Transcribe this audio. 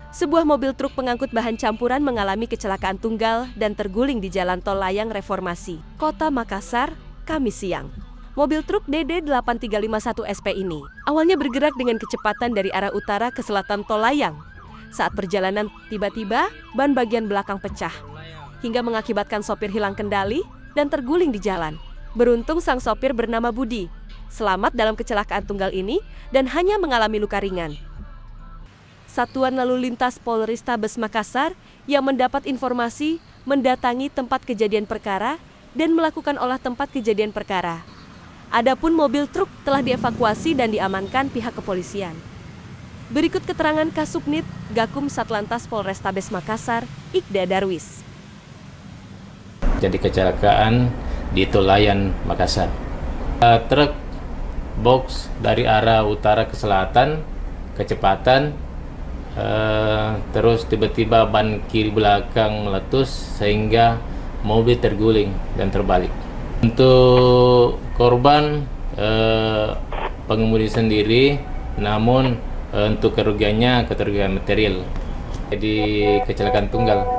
sebuah mobil truk pengangkut bahan campuran mengalami kecelakaan tunggal dan terguling di Jalan Tol Layang Reformasi, Kota Makassar, Kamis siang. Mobil truk DD8351 SP ini awalnya bergerak dengan kecepatan dari arah utara ke selatan Tol Layang. Saat perjalanan, tiba-tiba ban bagian belakang pecah, hingga mengakibatkan sopir hilang kendali dan terguling di jalan. Beruntung sang sopir bernama Budi selamat dalam kecelakaan tunggal ini dan hanya mengalami luka ringan. Satuan Lalu Lintas Polrestabes Makassar yang mendapat informasi mendatangi tempat kejadian perkara dan melakukan olah tempat kejadian perkara. Adapun mobil truk telah dievakuasi dan diamankan pihak kepolisian. Berikut keterangan Kasubnit Gakum Satlantas Polrestabes Makassar, Ikda Darwis. Jadi kecelakaan di Tol Layang Makassar. Truk box dari arah utara ke selatan, kecepatan, terus tiba-tiba ban kiri belakang meletus sehingga mobil terguling dan terbalik. Untuk korban pengemudi sendiri, namun untuk kerugian material. Jadi kecelakaan tunggal.